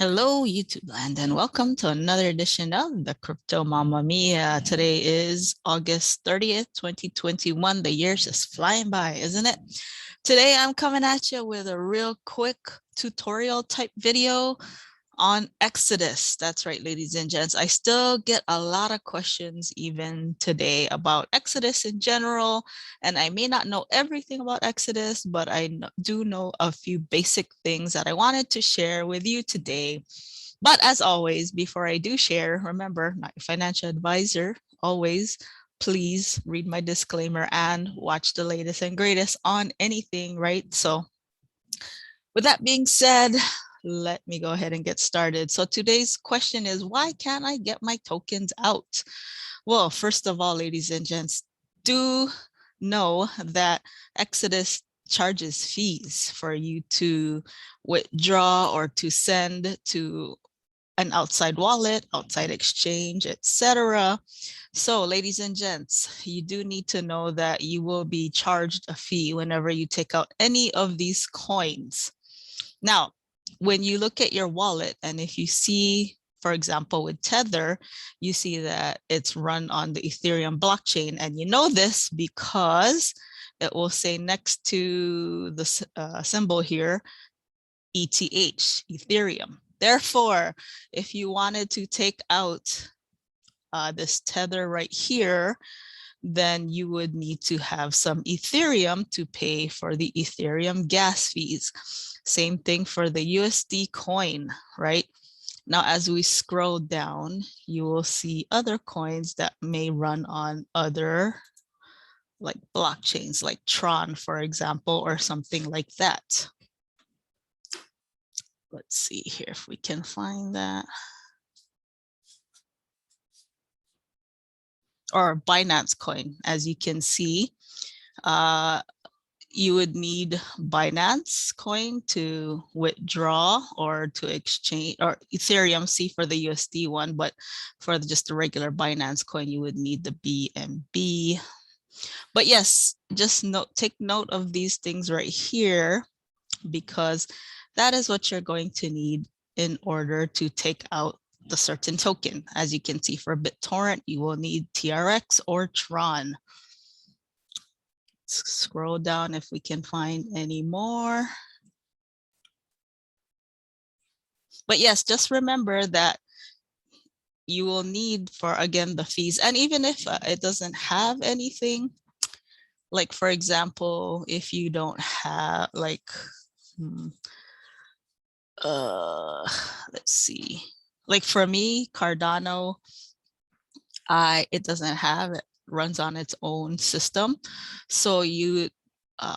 Hello, YouTube land, and welcome to another edition of the Crypto Mamma Mia. Today is August 30th, 2021. The year's just flying by, isn't it? Today, I'm coming at you with a real quick tutorial type video on Exodus. That's right, ladies and gents. I still get a lot of questions even today about Exodus in general, and I may not know everything about Exodus, but I do know a few basic things that I wanted to share with you today. But as always, before I do share, remember, not your financial advisor, always please read my disclaimer and watch the latest and greatest on anything, right? So with that being said, let me go ahead and get started. So today's question is, why can't I get my tokens out? Well, first of all, ladies and gents, do know that Exodus charges fees for you to withdraw or to send to an outside wallet, outside exchange, etc. So ladies and gents, you do need to know that you will be charged a fee whenever you take out any of these coins. Now, when you look at your wallet, and if you see, for example, with Tether, you see that it's run on the Ethereum blockchain. And you know this because it will say next to the symbol here, ETH, Ethereum. Therefore, if you wanted to take out this Tether right here, then you would need to have some Ethereum to pay for the Ethereum gas fees. Same thing for the USD coin, right? Now, as we scroll down, you will see other coins that may run on other like blockchains, like Tron, for example, or something like that. Let's see here if we can find that. Or Binance coin, as you can see, you would need Binance coin to withdraw or to exchange, or Ethereum C for the USD one, but for just the regular Binance coin, you would need the BNB. But yes, just take note of these things right here, because that is what you're going to need in order to take out the certain token. As you can see, for BitTorrent, you will need TRX or Tron. Scroll down if we can find any more. But yes, just remember that you will need for, again, the fees. And even if it doesn't have anything, like for example, if you don't have like, let's see, like for me, Cardano, it doesn't have it, runs on its own system. So you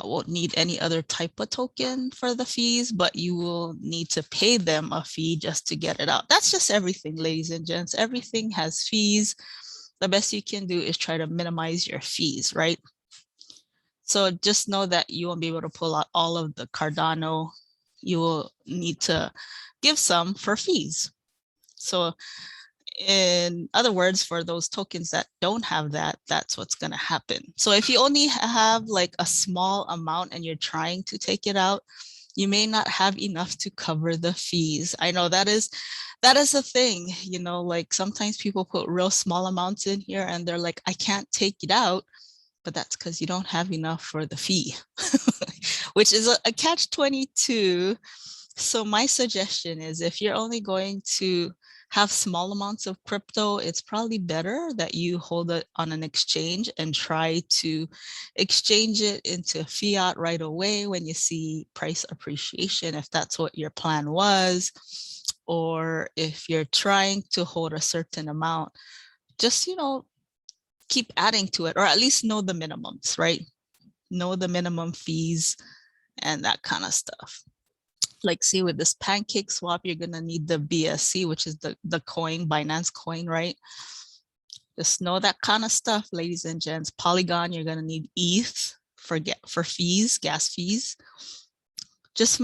won't need any other type of token for the fees, but you will need to pay them a fee just to get it out. That's just everything, ladies and gents. Everything has fees. The best you can do is try to minimize your fees, right? So just know that you won't be able to pull out all of the Cardano. You will need to give some for fees. So in other words, for those tokens that don't have that, that's what's going to happen. So if you only have like a small amount and you're trying to take it out, you may not have enough to cover the fees. I know that is a thing, you know, like sometimes people put real small amounts in here and they're like, I can't take it out, but that's because you don't have enough for the fee, which is a catch-22. So my suggestion is, if you're only going to have small amounts of crypto, it's probably better that you hold it on an exchange and try to exchange it into fiat right away when you see price appreciation, if that's what your plan was. Or if you're trying to hold a certain amount, just, you know, keep adding to it, or at least know the minimums, right? Know the minimum fees and that kind of stuff. Like, see, with this pancake swap, you're gonna need the BSC, which is the coin, Binance coin, right? Just know that kind of stuff, ladies and gents. Polygon, you're gonna need ETH for fees, gas fees. Just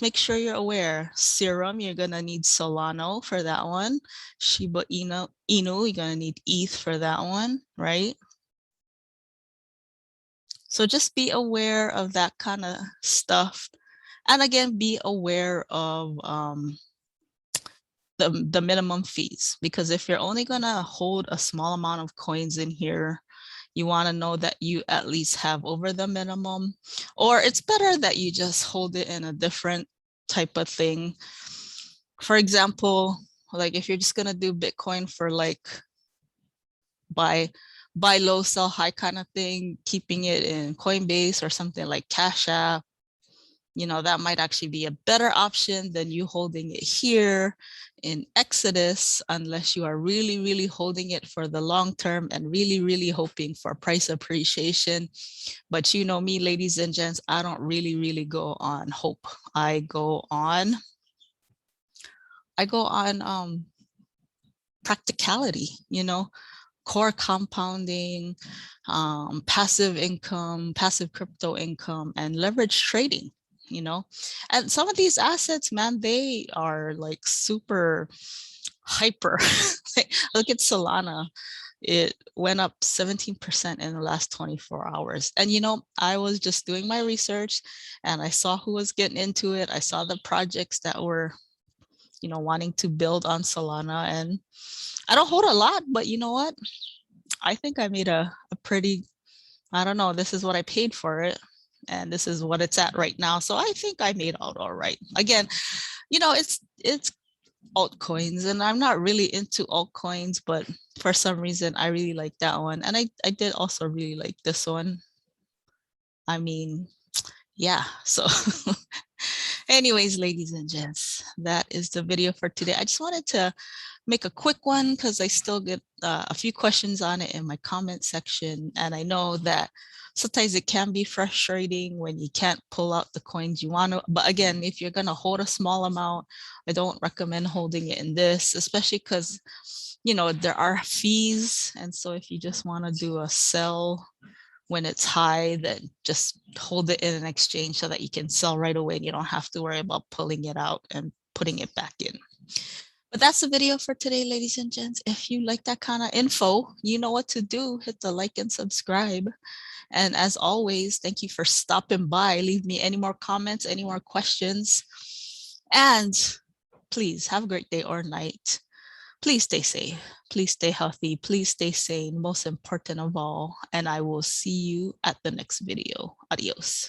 make sure you're aware. Serum, you're gonna need Solano for that one. Shiba Inu, you're gonna need ETH for that one, right? So just be aware of that kind of stuff. And again, be aware of the minimum fees, because if you're only gonna hold a small amount of coins in here, you want to know that you at least have over the minimum, or it's better that you just hold it in a different type of thing. For example, like if you're just gonna do Bitcoin for like buy buy low, sell high kind of thing, keeping it in Coinbase or something like Cash App, you know, that might actually be a better option than you holding it here in Exodus, unless you are really, really holding it for the long term and really, really hoping for price appreciation. But you know me, ladies and gents, I don't really, really go on hope. I go on practicality, you know, core compounding, passive income, passive crypto income, and leverage trading, you know. And some of these assets, man, they are like super hyper. Look at Solana. It went up 17% in the last 24 hours. And, you know, I was just doing my research and I saw who was getting into it. I saw the projects that were, you know, wanting to build on Solana. And I don't hold a lot, but you know what? I think I made a pretty, I don't know, this is what I paid for it. And this is what it's at right now. So I think I made out all right. Again, you know, it's altcoins and I'm not really into altcoins, but for some reason I really like that one. And I did also really like this one. I mean, yeah. So anyways, ladies and gents, that is the video for today. I just wanted to make a quick one because I still get a few questions on it in my comment section. And I know that sometimes it can be frustrating when you can't pull out the coins you want to. But again, if you're going to hold a small amount, I don't recommend holding it in this, especially because, you know, there are fees. And so if you just want to do a sell when it's high, then just hold it in an exchange so that you can sell right away and you don't have to worry about pulling it out and putting it back in. But that's the video for today, ladies and gents. If you like that kind of info, you know what to do. Hit the like and subscribe. And as always, thank you for stopping by. Leave me any more comments, any more questions. And please have a great day or night. Please stay safe. Please stay healthy. Please stay sane. Most important of all. And I will see you at the next video. Adios.